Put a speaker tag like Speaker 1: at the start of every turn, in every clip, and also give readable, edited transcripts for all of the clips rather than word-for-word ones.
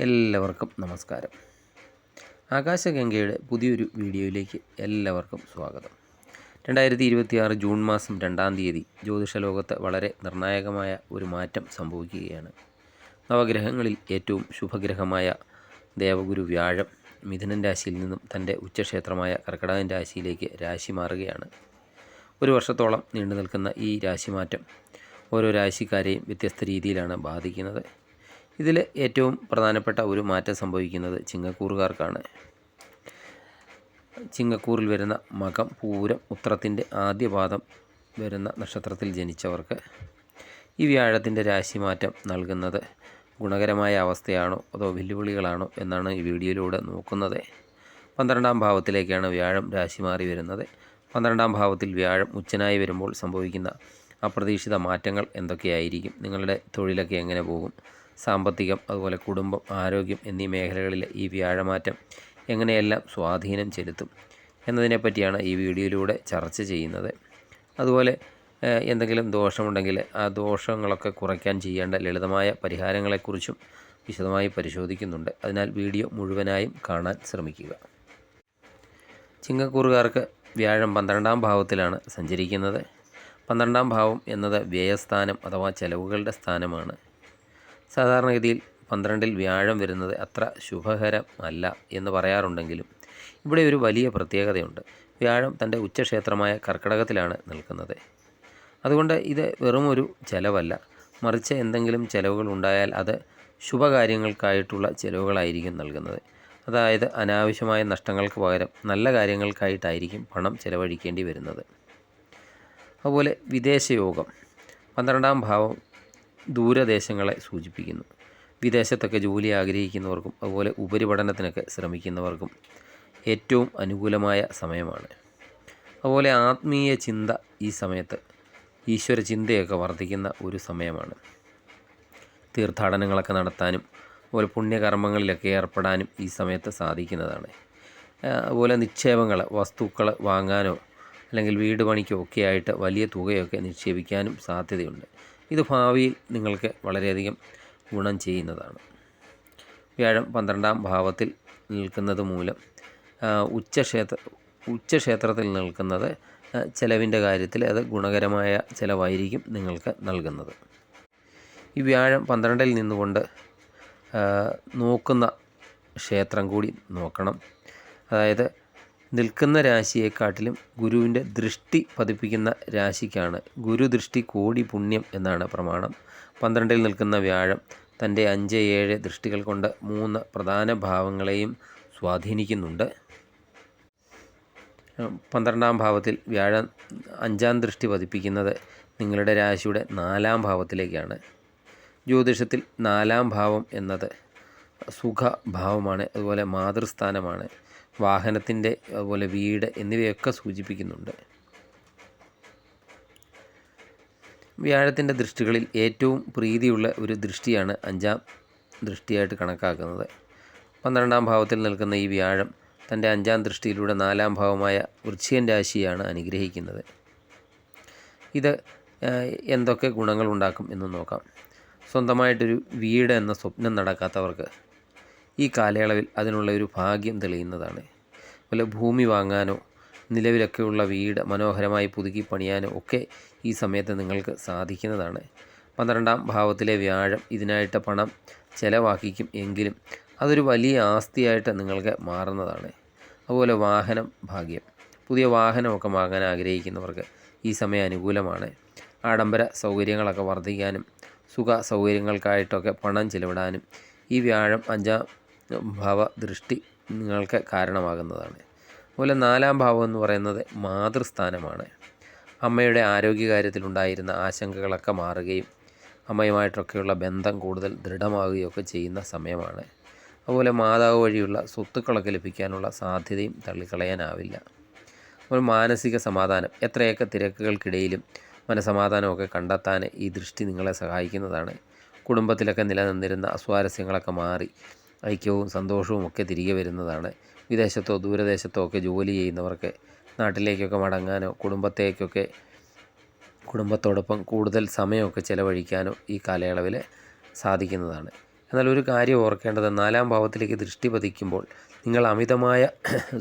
Speaker 1: എല്ലാവർക്കും നമസ്കാരം. ആകാശഗംഗയുടെ പുതിയൊരു വീഡിയോയിലേക്ക് എല്ലാവർക്കും സ്വാഗതം. 2026 ജൂൺ മാസം 2-ാം തീയതി ജ്യോതിഷ ലോകത്ത് വളരെ നിർണായകമായ ഒരു മാറ്റം സംഭവിക്കുകയാണ്. നവഗ്രഹങ്ങളിൽ ഏറ്റവും ശുഭഗ്രഹമായ ദേവഗുരു വ്യാഴം മിഥുനൻ രാശിയിൽ നിന്നും തൻ്റെ ഉച്ചക്ഷേത്രമായ കർക്കിടകൻ രാശിയിലേക്ക് രാശി മാറുകയാണ്. ഒരു വർഷത്തോളം നീണ്ടു നിൽക്കുന്ന ഈ രാശിമാറ്റം ഓരോ രാശിക്കാരെയും വ്യത്യസ്ത രീതിയിലാണ് ബാധിക്കുന്നത്. ഇതിൽ ഏറ്റവും പ്രധാനപ്പെട്ട ഒരു മാറ്റം സംഭവിക്കുന്നത് ചിങ്ങക്കൂറുകാർക്കാണ്. ചിങ്ങക്കൂറിൽ വരുന്ന മകം, പൂരം, ഉത്രത്തിൻ്റെ ആദ്യപാദം വരുന്ന നക്ഷത്രത്തിൽ ജനിച്ചവർക്ക് ഈ വ്യാഴത്തിൻ്റെ രാശിമാറ്റം നൽകുന്നത് ഗുണകരമായ അവസ്ഥയാണോ അതോ വെല്ലുവിളികളാണോ എന്നാണ് ഈ വീഡിയോയിലൂടെ നോക്കുന്നത്. 12-ാം ഭാവത്തിലേക്കാണ് വ്യാഴം രാശി മാറി വരുന്നത്. 12-ാം ഭാവത്തിൽ വ്യാഴം ഉച്ചനായി വരുമ്പോൾ സംഭവിക്കുന്ന അപ്രതീക്ഷിത മാറ്റങ്ങൾ എന്തൊക്കെയായിരിക്കും? നിങ്ങളുടെ തൊഴിലൊക്കെ എങ്ങനെ പോകും? സാമ്പത്തികം, അതുപോലെ കുടുംബം, ആരോഗ്യം എന്നീ മേഖലകളിൽ ഈ വ്യാഴമാറ്റം എങ്ങനെയെല്ലാം സ്വാധീനം ചെലുത്തും എന്നതിനെപ്പറ്റിയാണ് ഈ വീഡിയോയിലൂടെ ചർച്ച ചെയ്യുന്നത്. അതുപോലെ എന്തെങ്കിലും ദോഷമുണ്ടെങ്കിൽ ആ ദോഷങ്ങളൊക്കെ കുറയ്ക്കാൻ ചെയ്യേണ്ട ലളിതമായ പരിഹാരങ്ങളെക്കുറിച്ചും വിശദമായി പരിശോധിക്കുന്നുണ്ട്. അതിനാൽ വീഡിയോ മുഴുവനായും കാണാൻ ശ്രമിക്കുക. ചിങ്ങക്കൂറുകാർക്ക് വ്യാഴം 12-ാം ഭാവത്തിലാണ് സഞ്ചരിക്കുന്നത്. 12-ാം ഭാവം എന്നത് വ്യയസ്ഥാനം അഥവാ ചെലവുകളുടെ സ്ഥാനമാണ്. സാധാരണഗതിയിൽ 12-ൽ വ്യാഴം വരുന്നത് അത്ര ശുഭകരമല്ല എന്ന് പറയാറുണ്ടെങ്കിലും ഇവിടെ ഒരു വലിയ പ്രത്യേകതയുണ്ട്. വ്യാഴം തൻ്റെ ഉച്ചക്ഷേത്രമായ കർക്കിടകത്തിലാണ് നിൽക്കുന്നത്. അതുകൊണ്ട് ഇത് വെറുമൊരു ചെലവല്ല, മറിച്ച് എന്തെങ്കിലും ചെലവുകൾ ഉണ്ടായാൽ അത് ശുഭകാര്യങ്ങൾക്കായിട്ടുള്ള ചെലവുകളായിരിക്കും നൽകുന്നത്. അതായത് അനാവശ്യമായ നഷ്ടങ്ങൾക്ക് പകരം നല്ല കാര്യങ്ങൾക്കായിട്ടായിരിക്കും പണം ചെലവഴിക്കേണ്ടി വരുന്നത്. അതുപോലെ വിദേശയോഗം 12-ാം ഭാവം ദൂരദേശങ്ങളെ സൂചിപ്പിക്കുന്നു. വിദേശത്തൊക്കെ ജോലി ആഗ്രഹിക്കുന്നവർക്കും അതുപോലെ ഉപരിപഠനത്തിനൊക്കെ ശ്രമിക്കുന്നവർക്കും ഏറ്റവും അനുകൂലമായ സമയമാണ്. അതുപോലെ ആത്മീയ ചിന്ത ഈ സമയത്ത്, ഈശ്വര ചിന്തയൊക്കെ വർദ്ധിക്കുന്ന ഒരു സമയമാണ്. തീർത്ഥാടനങ്ങളൊക്കെ നടത്താനും അതുപോലെ പുണ്യകർമ്മങ്ങളിലൊക്കെ ഏർപ്പെടാനും ഈ സമയത്ത് സാധിക്കുന്നതാണ്. അതുപോലെ നിക്ഷേപങ്ങൾ, വസ്തുക്കൾ വാങ്ങാനോ അല്ലെങ്കിൽ വീട് പണിക്കോ ഒക്കെ ആയിട്ട് വലിയ തുകയൊക്കെ നിക്ഷേപിക്കാനും സാധ്യതയുണ്ട്. ഇത് ഭാവിയിൽ നിങ്ങൾക്ക് വളരെയധികം ഗുണം ചെയ്യുന്നതാണ്. വ്യാഴം 12-ാം ഭാവത്തിൽ നിൽക്കുന്നത് മൂലം ഉച്ചക്ഷേത്രത്തിൽ നിൽക്കുന്നത് ചിലവിൻ്റെ കാര്യത്തിൽ അത് ഗുണകരമായ ചിലവായിരിക്കും നിങ്ങൾക്ക് നൽകുന്നത്. ഈ വ്യാഴം 12-ൽ നിന്നുകൊണ്ട് നോക്കുന്ന ക്ഷേത്രം കൂടി നോക്കണം. അതായത് നിൽക്കുന്ന രാശിയെക്കാട്ടിലും ഗുരുവിൻ്റെ ദൃഷ്ടി പതിപ്പിക്കുന്ന രാശിക്കാണ് ഗുരുദൃഷ്ടി കോടി പുണ്യം എന്നാണ് പ്രമാണം. 12-ൽ നിൽക്കുന്ന വ്യാഴം തൻ്റെ 5-7 ദൃഷ്ടികൾ കൊണ്ട് 3 പ്രധാന ഭാവങ്ങളെയും സ്വാധീനിക്കുന്നുണ്ട്. 12-ാം ഭാവത്തിൽ വ്യാഴം 5-ാം ദൃഷ്ടി പതിപ്പിക്കുന്നത് നിങ്ങളുടെ രാശിയുടെ 4-ാം ഭാവത്തിലേക്കാണ്. ജ്യോതിഷത്തിൽ 4-ാം ഭാവം എന്നത് സുഖഭാവമാണ്, അതുപോലെ മാതൃസ്ഥാനമാണ്, വാഹനത്തിൻ്റെ അതുപോലെ വീട് എന്നിവയൊക്കെ സൂചിപ്പിക്കുന്നുണ്ട്. വ്യാഴത്തിൻ്റെ ദൃഷ്ടികളിൽ ഏറ്റവും പ്രീതിയുള്ള ഒരു ദൃഷ്ടിയാണ് 5-ാം ദൃഷ്ടിയായിട്ട് കണക്കാക്കുന്നത്. 12-ാം ഭാവത്തിൽ നിൽക്കുന്ന ഈ വ്യാഴം തൻ്റെ 5-ാം ദൃഷ്ടിയിലൂടെ 4-ാം ഭാവമായ വൃശ്ചികൻ രാശിയാണ് അനുഗ്രഹിക്കുന്നത്. ഇത് എന്തൊക്കെ ഗുണങ്ങളുണ്ടാക്കും എന്ന് നോക്കാം. സ്വന്തമായിട്ടൊരു വീട് എന്ന സ്വപ്നം നടക്കാത്തവർക്ക് ഈ കാലയളവിൽ അതിനുള്ള ഒരു ഭാഗ്യം തെളിയുന്നതാണ്. അതുപോലെ ഭൂമി വാങ്ങാനോ നിലവിലൊക്കെയുള്ള വീട് മനോഹരമായി പുതുക്കി പണിയാനോ ഒക്കെ ഈ സമയത്ത് നിങ്ങൾക്ക് സാധിക്കുന്നതാണ്. 12-ാം ഭാവത്തിലെ വ്യാഴം ഇതിനായിട്ട് പണം ചെലവാക്കിക്കും എങ്കിലും അതൊരു വലിയ ആസ്തിയായിട്ട് നിങ്ങൾക്ക് മാറുന്നതാണ്. അതുപോലെ വാഹനം ഭാഗ്യം, പുതിയ വാഹനമൊക്കെ വാങ്ങാൻ ആഗ്രഹിക്കുന്നവർക്ക് ഈ സമയം അനുകൂലമാണ്. ആഡംബര സൗകര്യങ്ങളൊക്കെ വർദ്ധിക്കാനും സുഖ സൗകര്യങ്ങൾക്കായിട്ടൊക്കെ പണം ചെലവിടാനും ഈ വ്യാഴം 5-ാം ഭാവ ദൃഷ്ടി നിങ്ങൾക്ക് കാരണമാകുന്നതാണ്. അതുപോലെ 4-ാം ഭാവം എന്ന് പറയുന്നത് മാതൃസ്ഥാനമാണ്. അമ്മയുടെ ആരോഗ്യകാര്യത്തിലുണ്ടായിരുന്ന ആശങ്കകളൊക്കെ മാറുകയും അമ്മയുമായിട്ടൊക്കെയുള്ള ബന്ധം കൂടുതൽ ദൃഢമാവുകയൊക്കെ ചെയ്യുന്ന സമയമാണ്. അതുപോലെ മാതാവ് വഴിയുള്ള സ്വത്തുക്കളൊക്കെ ലഭിക്കാനുള്ള സാധ്യതയും തള്ളിക്കളയാനാവില്ല. അപ്പോൾ മാനസിക സമാധാനം, എത്രയൊക്കെ തിരക്കുകൾക്കിടയിലും മനസമാധാനമൊക്കെ കണ്ടെത്താൻ ഈ ദൃഷ്ടി നിങ്ങളെ സഹായിക്കുന്നതാണ്. കുടുംബത്തിലൊക്കെ നിലനിന്നിരുന്ന അസ്വാരസ്യങ്ങളൊക്കെ മാറി ഐക്യവും സന്തോഷവും ഒക്കെ തിരികെ വരുന്നതാണ്. വിദേശത്തോ ദൂരദേശത്തോ ഒക്കെ ജോലി ചെയ്യുന്നവർക്ക് നാട്ടിലേക്കൊക്കെ മടങ്ങാനോ കുടുംബത്തോടൊപ്പം കൂടുതൽ സമയമൊക്കെ ചിലവഴിക്കാനോ ഈ കാലയളവിൽ സാധിക്കുന്നതാണ്. എന്നാൽ ഒരു കാര്യം ഓർക്കേണ്ടത് 4-ാം ഭാവത്തിലേക്ക് ദൃഷ്ടി പതിക്കുമ്പോൾ നിങ്ങൾ അമിതമായ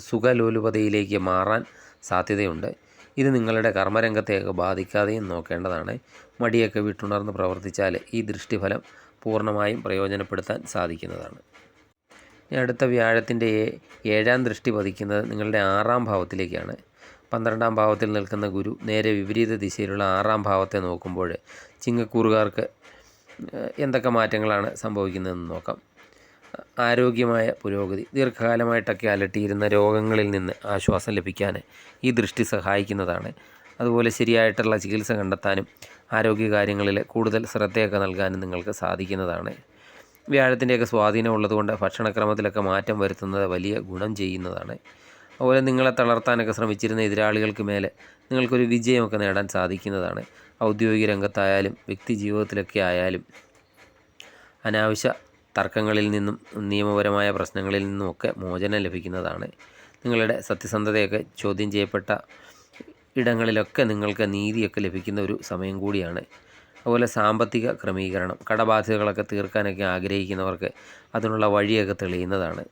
Speaker 1: സുഖലോലുപതയിലേക്ക് മാറാൻ സാധ്യതയുണ്ട്. ഇത് നിങ്ങളുടെ കർമ്മരംഗത്തെയൊക്കെ ബാധിക്കാതെയും നോക്കേണ്ടതാണ്. മടിയൊക്കെ വിട്ടുണർന്ന് പ്രവർത്തിച്ചാൽ ഈ ദൃഷ്ടിഫലം പൂർണ്ണമായും പ്രയോജനപ്പെടുത്താൻ സാധിക്കുന്നതാണ്. അടുത്ത വ്യാഴത്തിൻ്റെ 7-ാം ദൃഷ്ടി പതിക്കുന്നത് നിങ്ങളുടെ 6-ാം ഭാവത്തിലേക്കാണ്. 12-ാം ഭാവത്തിൽ നിൽക്കുന്ന ഗുരു നേരെ വിപരീത ദിശയിലുള്ള 6-ാം ഭാവത്തെ നോക്കുമ്പോൾ ചിങ്ങക്കൂറുകാർക്ക് എന്തൊക്കെ മാറ്റങ്ങളാണ് സംഭവിക്കുന്നതെന്ന് നോക്കാം. ആരോഗ്യമായ പുരോഗതി, ദീർഘകാലമായിട്ടൊക്കെ അലട്ടിയിരുന്ന രോഗങ്ങളിൽ നിന്ന് ആശ്വാസം ലഭിക്കാൻ ഈ ദൃഷ്ടി സഹായിക്കുന്നതാണ്. അതുപോലെ ശരിയായിട്ടുള്ള ചികിത്സ കണ്ടെത്താനും ആരോഗ്യകാര്യങ്ങളിൽ കൂടുതൽ ശ്രദ്ധയൊക്കെ നൽകാനും നിങ്ങൾക്ക് സാധിക്കുന്നതാണ്. വ്യാഴത്തിൻ്റെയൊക്കെ സ്വാധീനം ഉള്ളതുകൊണ്ട് ഭക്ഷണക്രമത്തിലൊക്കെ മാറ്റം വരുത്തുന്നത് വലിയ ഗുണം ചെയ്യുന്നതാണ്. അതുപോലെ നിങ്ങളെ തളർത്താനൊക്കെ ശ്രമിച്ചിരുന്ന എതിരാളികൾക്ക് മേലെ നിങ്ങൾക്കൊരു വിജയമൊക്കെ നേടാൻ സാധിക്കുന്നതാണ്. ഔദ്യോഗിക രംഗത്തായാലും വ്യക്തി ജീവിതത്തിലൊക്കെ ആയാലും അനാവശ്യ തർക്കങ്ങളിൽ നിന്നും നിയമപരമായ പ്രശ്നങ്ങളിൽ നിന്നുമൊക്കെ മോചനം ലഭിക്കുന്നതാണ്. നിങ്ങളുടെ സത്യസന്ധതയൊക്കെ ചോദ്യം ചെയ്യപ്പെട്ട ഇടങ്ങളിലൊക്കെ നിങ്ങൾക്ക് നീതിയൊക്കെ ലഭിക്കുന്ന ഒരു സമയം കൂടിയാണ്. അതുപോലെ സാമ്പത്തിക ക്രമീകരണം, കടബാധ്യതകളൊക്കെ തീർക്കാനൊക്കെ ആഗ്രഹിക്കുന്നവർക്ക് അതിനുള്ള വഴിയൊക്കെ തെളിയുന്നതാണ്.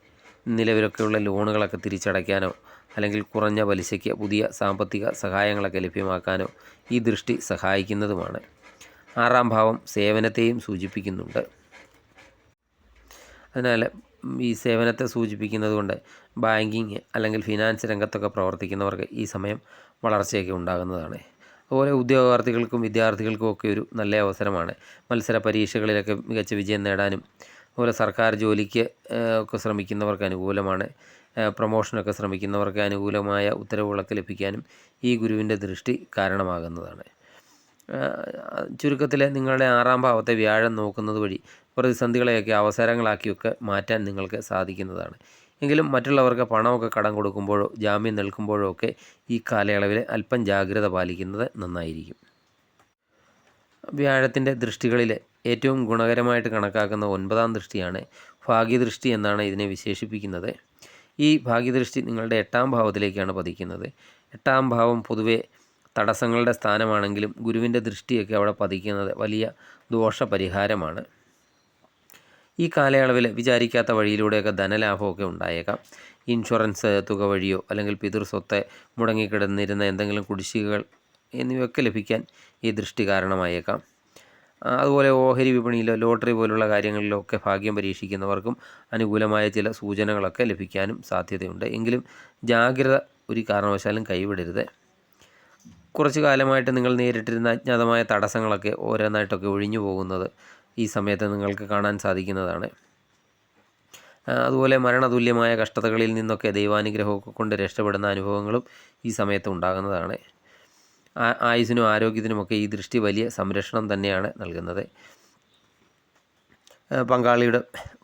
Speaker 1: നിലവിലൊക്കെയുള്ള ലോണുകളൊക്കെ തിരിച്ചടയ്ക്കാനോ അല്ലെങ്കിൽ കുറഞ്ഞ പലിശയ്ക്ക് പുതിയ സാമ്പത്തിക സഹായങ്ങളൊക്കെ ലഭ്യമാക്കാനോ ഈ ദൃഷ്ടി സഹായിക്കുന്നതുമാണ്. 6-ാം ഭാവം സേവനത്തെയും സൂചിപ്പിക്കുന്നുണ്ട്. അതിനാൽ ഈ സേവനത്തെ സൂചിപ്പിക്കുന്നത് കൊണ്ട് ബാങ്കിങ് അല്ലെങ്കിൽ ഫിനാൻസ് രംഗത്തൊക്കെ പ്രവർത്തിക്കുന്നവർക്ക് ഈ സമയം വളർച്ചയൊക്കെ ഉണ്ടാകുന്നതാണ്. അതുപോലെ ഉദ്യോഗാർത്ഥികൾക്കും വിദ്യാർത്ഥികൾക്കും ഒക്കെ ഒരു നല്ല അവസരമാണ്. മത്സര പരീക്ഷകളിലൊക്കെ മികച്ച വിജയം നേടാനും അതുപോലെ സർക്കാർ ജോലിക്ക് ഒക്കെ ശ്രമിക്കുന്നവർക്ക് അനുകൂലമാണ്. പ്രൊമോഷനൊക്കെ ശ്രമിക്കുന്നവർക്ക് അനുകൂലമായ ഉത്തരവുകളൊക്കെ ലഭിക്കാനും ഈ ഗുരുവിൻ്റെ ദൃഷ്ടി കാരണമാകുന്നതാണ്. ചുരുക്കത്തിൽ നിങ്ങളുടെ 6-ാം ഭാവത്തെ വ്യാഴം നോക്കുന്നത് വഴി പ്രതിസന്ധികളെയൊക്കെ അവസരങ്ങളാക്കിയൊക്കെ മാറ്റാൻ നിങ്ങൾക്ക് സാധിക്കുന്നതാണ്. എങ്കിലും മറ്റുള്ളവർക്ക് പണമൊക്കെ കടം കൊടുക്കുമ്പോഴോ ജാമ്യം നിൽക്കുമ്പോഴോ ഒക്കെ ഈ കാലയളവിൽ അല്പം ജാഗ്രത പാലിക്കുന്നത് നന്നായിരിക്കും. വ്യാഴത്തിൻ്റെ ദൃഷ്ടികളിൽ ഏറ്റവും ഗുണകരമായിട്ട് കണക്കാക്കുന്ന 9-ാം ദൃഷ്ടിയാണ് ഭാഗ്യദൃഷ്ടി എന്നാണ് ഇതിനെ വിശേഷിപ്പിക്കുന്നത്. ഈ ഭാഗ്യദൃഷ്ടി നിങ്ങളുടെ 8-ാം ഭാവത്തിലേക്കാണ് പതിക്കുന്നത്. 8-ാം ഭാവം പൊതുവെ തടസ്സങ്ങളുടെ സ്ഥാനമാണെങ്കിലും ഗുരുവിൻ്റെ ദൃഷ്ടിയൊക്കെ അവിടെ പതിക്കുന്നത് വലിയ ദോഷപരിഹാരമാണ്. ഈ കാലയളവിൽ വിചാരിക്കാത്ത വഴിയിലൂടെയൊക്കെ ധനലാഭമൊക്കെ ഉണ്ടായേക്കാം. ഇൻഷുറൻസ് തുക വഴിയോ അല്ലെങ്കിൽ പിതൃസ്വത്ത് മുടങ്ങിക്കിടന്നിരുന്ന എന്തെങ്കിലും കുടിശ്ശികകൾ എന്നിവയൊക്കെ ലഭിക്കാൻ ഈ ദൃഷ്ടി കാരണമായേക്കാം. അതുപോലെ ഓഹരി വിപണിയിലോ ലോട്ടറി പോലുള്ള കാര്യങ്ങളിലോ ഒക്കെ ഭാഗ്യം പരീക്ഷിക്കുന്നവർക്കും അനുകൂലമായ ചില സൂചനകളൊക്കെ ലഭിക്കാനും സാധ്യതയുണ്ട്. എങ്കിലും ജാഗ്രത ഒരു കാരണവശാലും കൈവിടരുത്. കുറച്ചു കാലമായിട്ട് നിങ്ങൾ നേരിട്ടിരുന്ന അജ്ഞാതമായ തടസ്സങ്ങളൊക്കെ ഓരോന്നായിട്ടൊക്കെ ഒഴിഞ്ഞു പോകുന്നത് ഈ സമയത്ത് നിങ്ങൾക്ക് കാണാൻ സാധിക്കുന്നതാണ്. അതുപോലെ മരണതുല്യമായ കഷ്ടതകളിൽ നിന്നൊക്കെ ദൈവാനുഗ്രഹമൊക്കെ കൊണ്ട് രക്ഷപ്പെടുന്ന അനുഭവങ്ങളും ഈ സമയത്ത് ഉണ്ടാകുന്നതാണ്. ആയുസ്സിനും ആരോഗ്യത്തിനുമൊക്കെ ഈ ദൃഷ്ടി വലിയ സംരക്ഷണം തന്നെയാണ് നൽകുന്നത്. പങ്കാളിയുടെ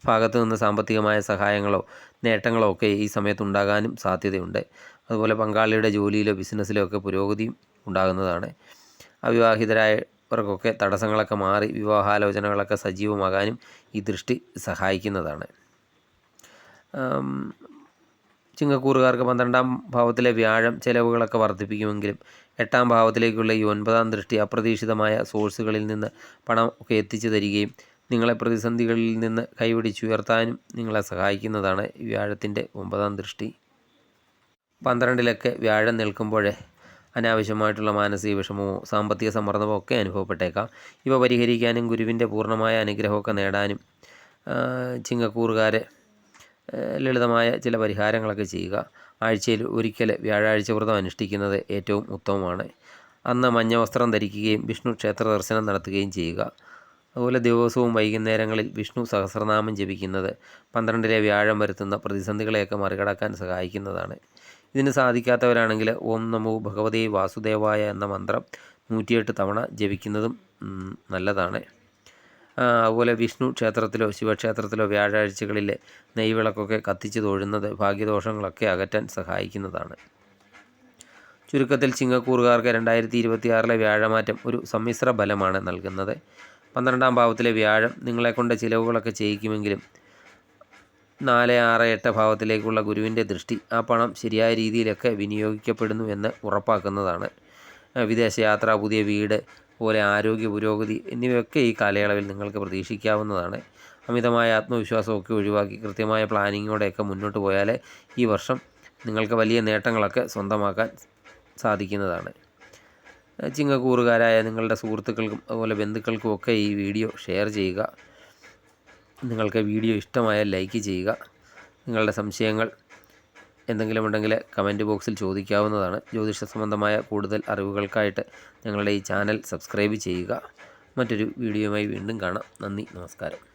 Speaker 1: ഭാഗത്തു നിന്ന് സാമ്പത്തികമായ സഹായങ്ങളോ നേട്ടങ്ങളോ ഒക്കെ ഈ സമയത്ത് ഉണ്ടാകാനും സാധ്യതയുണ്ട്. അതുപോലെ പങ്കാളിയുടെ ജോലിയിലോ ബിസിനസ്സിലോ ഒക്കെ പുരോഗതിയും ഉണ്ടാകുന്നതാണ്. അവിവാഹിതരായവർക്കൊക്കെ തടസ്സങ്ങളൊക്കെ മാറി വിവാഹാലോചനകളൊക്കെ സജീവമാകാനും ഈ ദൃഷ്ടി സഹായിക്കുന്നതാണ്. ചിങ്ങക്കൂറുകാർക്ക് 12-ാം ഭാവത്തിലെ വ്യാഴം ചിലവുകളൊക്കെ വർദ്ധിപ്പിക്കുമെങ്കിലും 8-ാം ഭാവത്തിലേക്കുള്ള ഈ 9-ാം ദൃഷ്ടി അപ്രതീക്ഷിതമായ സോഴ്സുകളിൽ നിന്ന് പണം ഒക്കെ എത്തിച്ചു തരികയും നിങ്ങളെ പ്രതിസന്ധികളിൽ നിന്ന് കൈപിടിച്ചുയർത്താനും നിങ്ങളെ സഹായിക്കുന്നതാണ് വ്യാഴത്തിൻ്റെ 9-ാം ദൃഷ്ടി. 12-ലൊക്കെ വ്യാഴം നിൽക്കുമ്പോൾ അനാവശ്യമായിട്ടുള്ള മാനസിക വിഷമമോ സാമ്പത്തിക സമ്മർദ്ദമോ ഒക്കെ അനുഭവപ്പെട്ടേക്കാം. ഇവ പരിഹരിക്കാനും ഗുരുവിൻ്റെ പൂർണ്ണമായ അനുഗ്രഹമൊക്കെ നേടാനും ചിങ്ങക്കൂറുകാരെ ലളിതമായ ചില പരിഹാരങ്ങളൊക്കെ ചെയ്യുക. ആഴ്ചയിൽ ഒരിക്കൽ വ്യാഴാഴ്ച വ്രതം അനുഷ്ഠിക്കുന്നത് ഏറ്റവും ഉത്തമമാണ്. അന്ന് മഞ്ഞ വസ്ത്രം ധരിക്കുകയും വിഷ്ണു ക്ഷേത്ര ദർശനം നടത്തുകയും ചെയ്യുക. അതുപോലെ ദിവസവും വൈകുന്നേരങ്ങളിൽ വിഷ്ണു സഹസ്രനാമം ജപിക്കുന്നത് 12-ലെ വ്യാഴം വരുത്തുന്ന പ്രതിസന്ധികളെയൊക്കെ മറികടക്കാൻ സഹായിക്കുന്നതാണ്. ഇതിന് സാധിക്കാത്തവരാണെങ്കിൽ ഓം നമോ ഭഗവതേ വാസുദേവായ എന്ന മന്ത്രം 108 തവണ ജപിക്കുന്നതും നല്ലതാണ്. അതുപോലെ വിഷ്ണു ക്ഷേത്രത്തിലോ ശിവക്ഷേത്രത്തിലോ വ്യാഴാഴ്ചകളിൽ നെയ്വിളക്കൊക്കെ കത്തിച്ച് തൊഴുന്നത് ഭാഗ്യദോഷങ്ങളൊക്കെ അകറ്റാൻ സഹായിക്കുന്നതാണ്. ചുരുക്കത്തിൽ ചിങ്ങക്കൂറുകാർക്ക് 2026-ലെ വ്യാഴമാറ്റം ഒരു സമ്മിശ്ര ഫലമാണ് നൽകുന്നത്. 12-ാം ഭാവത്തിലെ വ്യാഴം നിങ്ങളെക്കൊണ്ട് ചിലവുകളൊക്കെ ചെയ്യിക്കുമെങ്കിലും 4, 6, 8 ഭാവത്തിലേക്കുള്ള ഗുരുവിൻ്റെ ദൃഷ്ടി ആ പണം ശരിയായ രീതിയിലൊക്കെ വിനിയോഗിക്കപ്പെടുന്നു എന്ന് ഉറപ്പാക്കുന്നതാണ്. വിദേശയാത്ര, പുതിയ വീട്, അതുപോലെ ആരോഗ്യ പുരോഗതി എന്നിവയൊക്കെ ഈ കാലയളവിൽ നിങ്ങൾക്ക് പ്രതീക്ഷിക്കാവുന്നതാണ്. അമിതമായ ആത്മവിശ്വാസമൊക്കെ ഒഴിവാക്കി കൃത്യമായ പ്ലാനിങ്ങോടെയൊക്കെ മുന്നോട്ട് പോയാൽ ഈ വർഷം നിങ്ങൾക്ക് വലിയ നേട്ടങ്ങളൊക്കെ സ്വന്തമാക്കാൻ സാധിക്കുന്നതാണ്. ചിങ്ങക്കൂറുകാരായ നിങ്ങളുടെ സുഹൃത്തുക്കൾക്കും അതുപോലെ ബന്ധുക്കൾക്കും ഒക്കെ ഈ വീഡിയോ ഷെയർ ചെയ്യുക. നിങ്ങൾക്ക് വീഡിയോ ഇഷ്ടമായാൽ ലൈക്ക് ചെയ്യുക. നിങ്ങളുടെ സംശയങ്ങൾ എന്തെങ്കിലും ഉണ്ടെങ്കിൽ കമൻറ്റ് ബോക്സിൽ ചോദിക്കാവുന്നതാണ്. ജ്യോതിഷ സംബന്ധമായ കൂടുതൽ അറിവുകൾക്കായിട്ട് ഞങ്ങളുടെ ഈ ചാനൽ സബ്സ്ക്രൈബ് ചെയ്യുക. മറ്റൊരു വീഡിയോയുമായി വീണ്ടും കാണാം. നന്ദി, നമസ്കാരം.